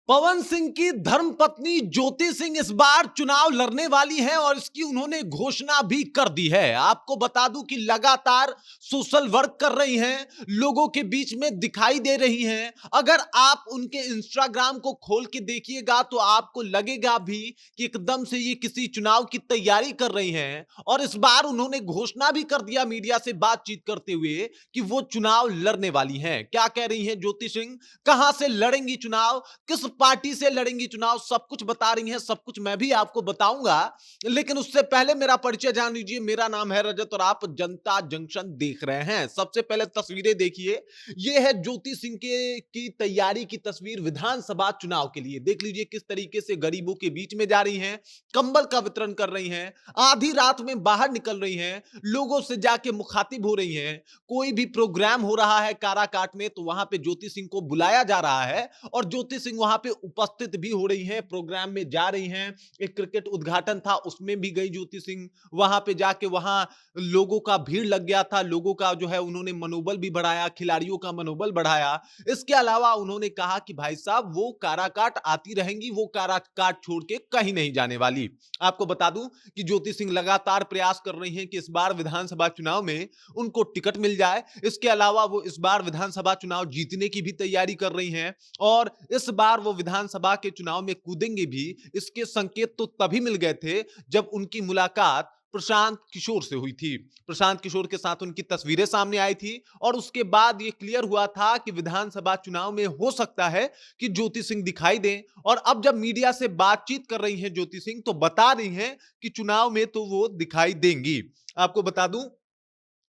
पवन सिंह की धर्मपत्नी ज्योति सिंह इस बार चुनाव लड़ने वाली हैं और इसकी उन्होंने घोषणा भी कर दी है। आपको बता दूं कि लगातार सोशल वर्क कर रही हैं, लोगों के बीच में दिखाई दे रही हैं। अगर आप उनके इंस्टाग्राम को खोल के देखिएगा तो आपको लगेगा भी कि एकदम से ये किसी चुनाव की तैयारी कर रही हैं। और इस बार उन्होंने घोषणा भी कर दिया मीडिया से बातचीत करते हुए कि वो चुनाव लड़ने वाली हैं। क्या कह रही हैं ज्योति सिंह, कहां से लड़ेंगी चुनाव, किस पार्टी से लड़ेंगी चुनाव, सब कुछ बता रही हैं। सब कुछ मैं भी आपको बताऊंगा, लेकिन उससे पहले मेरा परिचय जान लीजिए। मेरा नाम है रजत और आप जनता जंक्शन देख रहे हैं। सबसे पहले तस्वीरें देखिए, ये है ज्योति सिंह के की तैयारी की तस्वीर विधानसभा चुनाव के लिए। देख लीजिए किस तरीके से गरीबों के बीच में जा रही हैं, कंबल का वितरण कर रही हैं, आधी रात में बाहर निकल रही हैं, लोगों से जाके मुखातिब हो रही हैं। कोई भी प्रोग्राम हो रहा है काराकाट में तो वहां पे ज्योति सिंह को बुलाया जा रहा है और ज्योति सिंह वहां पे उपस्थित भी हो रही हैं, प्रोग्राम में जा रही हैं। एक क्रिकेट उद्घाटन था, उसमें भी गई ज्योति सिंह। वहां पे जाके वहां लोगों का भीड़ लग गया था, लोगों का जो है उन्होंने मनोबल भी बढ़ाया, खिलाड़ियों का मनोबल बढ़ाया। इसके अलावा उन्होंने कहा कि भाई साहब वो काराकाट आती रहेंगी, वो काराकाट छोड़ के कहीं नहीं जाने वाली। आपको बता दूं कि ज्योति सिंह लगातार प्रयास कर रही हैं कि इस बार विधानसभा चुनाव में उनको टिकट मिल जाए। इसके अलावा वो इस बार विधानसभा चुनाव जीतने की भी तैयारी कर रही हैं और इस बार वो विधानसभा के चुनाव में कूदेंगे भी। इसके संकेत तो तभी मिल गए थे जब उनकी मुलाकात प्रशांत किशोर से हुई थी। प्रशांत किशोर के साथ उनकी तस्वीरें सामने आई थी और उसके बाद ये क्लियर हुआ था कि विधानसभा चुनाव में हो सकता है कि ज्योति सिंह दिखाई दें। और अब जब मीडिया से बातचीत कर रही हैं ज्योति सिंह तो बता रही हैं कि चुनाव में तो वो दिखाई देंगी। आपको बता दूं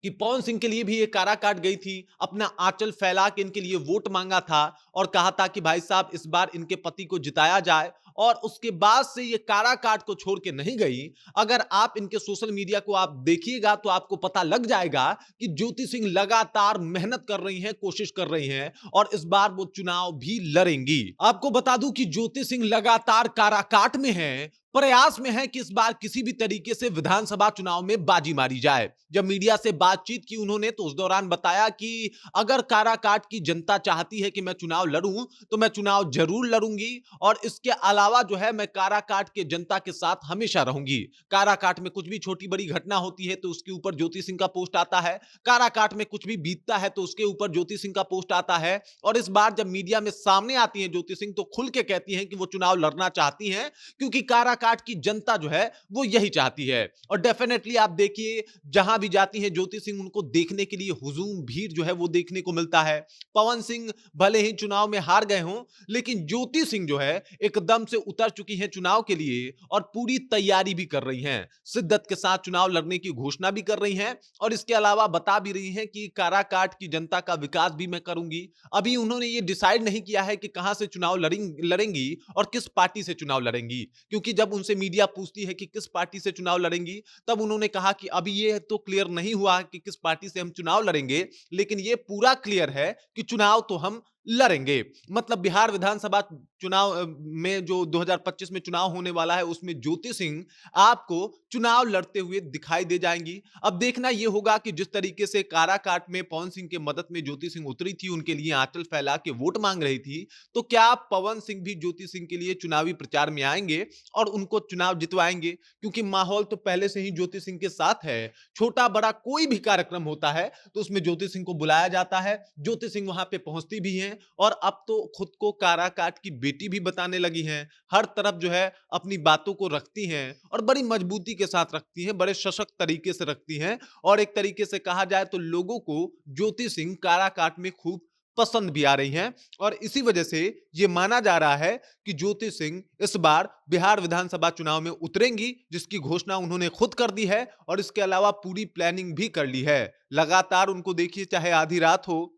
कि पवन सिंह के लिए भी ये काराकाट गई थी, अपना आंचल फैला के इनके लिए वोट मांगा था और कहा था कि भाई साहब इस बार इनके पति को जिताया जाए। और उसके बाद से ये काराकाट को छोड़ के नहीं गई। अगर आप इनके सोशल मीडिया को आप देखिएगा तो आपको पता लग जाएगा कि ज्योति सिंह लगातार मेहनत कर रही हैं, कोशिश कर रही हैं और इस बार वो चुनाव भी लड़ेंगी। आपको बता दूं कि ज्योति सिंह लगातार काराकाट में है, प्रयास में है कि इस बार किसी भी तरीके से विधानसभा चुनाव में बाजी मारी जाए। जब मीडिया से बातचीत की उन्होंने तो उस दौरान बताया कि अगर काराकाट की जनता चाहती है कि मैं चुनाव लड़ूं तो मैं चुनाव जरूर लड़ूंगी और इसके अलावा जो है मैं काराकाट के जनता के साथ हमेशा रहूंगी। काराकाट में कुछ भी छोटी बड़ी घटना होती है तो उसके ऊपर ज्योति सिंह का पोस्ट आता है, काराकाट में कुछ भी बीतता है तो उसके ऊपर ज्योति सिंह का पोस्ट आता है। और इस बार जब मीडिया में सामने आती है ज्योति सिंह तो खुल के कहती हैं कि वो चुनाव लड़ना चाहती हैं, क्योंकि काराकाट की जनता जो है वो यही चाहती है। और डेफिनेटली आप देखिए जहां भी जाती हैं ज्योति सिंह उनको देखने के लिए हुजूम भीड़ जो है वो देखने को मिलता है। पवन सिंह भले ही चुनाव में हार गए हों लेकिन ज्योति सिंह जो है एकदम से उतर चुकी हैं चुनाव के लिए और पूरी तैयारी भी कर रही हैं, शिद्दत के साथ चुनाव लड़ने की घोषणा भी कर रही हैं और इसके अलावा बता भी रही हैं कि काराकाट की जनता का विकास भी मैं करूंगी। अभी उन्होंने ये डिसाइड नहीं किया है कि कहां से चुनाव लड़ेंगी और किस पार्टी से चुनाव लड़ेंगी, क्योंकि जब उनसे मीडिया पूछती है कि किस पार्टी से चुनाव लड़ेंगी तब उन्होंने कहा कि अभी ये तो क्लियर नहीं हुआ कि किस पार्टी से हम चुनाव लड़ेंगे, लेकिन ये पूरा क्लियर है कि चुनाव तो हम लड़ेंगे। मतलब बिहार विधानसभा चुनाव में जो 2025 में चुनाव होने वाला है उसमें ज्योति सिंह आपको चुनाव लड़ते हुए दिखाई दे जाएंगी। अब देखना यह होगा कि जिस तरीके से काराकाट में पवन सिंह के मदद में ज्योति सिंह उतरी थी, उनके लिए आंचल फैला के वोट मांग रही थी, तो क्या पवन सिंह भी ज्योति सिंह के लिए चुनावी प्रचार में आएंगे और उनको चुनाव जितवाएंगे? क्योंकि माहौल तो पहले से ही ज्योति सिंह के साथ है। छोटा बड़ा कोई भी कार्यक्रम होता है तो उसमें ज्योति सिंह को बुलाया जाता है, ज्योति सिंह वहां पे पहुंचती भी हैं और अब तो खुद को काराकाट की बेटी भी बताने लगी हैं। हर तरफ जो है अपनी बातों को रखती हैं और बड़ी मजबूती के साथ रखती हैं, बड़े सशक्त तरीके से रखती हैं और एक तरीके से कहा जाए तो लोगों को ज्योति सिंह काराकाट में खूब पसंद भी आ रही हैं। और इसी वजह से यह माना जा रहा है कि ज्योति सिंह इस बार बिहार विधानसभा चुनाव में उतरेंगी, जिसकी घोषणा उन्होंने खुद कर दी है और इसके अलावा पूरी प्लानिंग भी कर ली है। लगातार उनको देखिए, चाहे आधी रात हो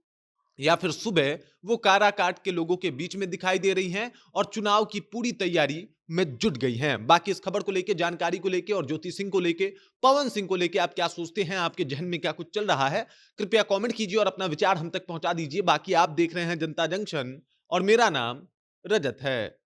या फिर सुबह, वो काराकाट के लोगों के बीच में दिखाई दे रही हैं और चुनाव की पूरी तैयारी में जुट गई हैं। बाकी इस खबर को लेके, जानकारी को लेके और ज्योति सिंह को लेके, पवन सिंह को लेके आप क्या सोचते हैं? आपके जहन में क्या कुछ चल रहा है? कृपया कमेंट कीजिए और अपना विचार हम तक पहुंचा दीजिए। बाकी आप देख रहे हैं जनता जंक्शन और मेरा नाम रजत है।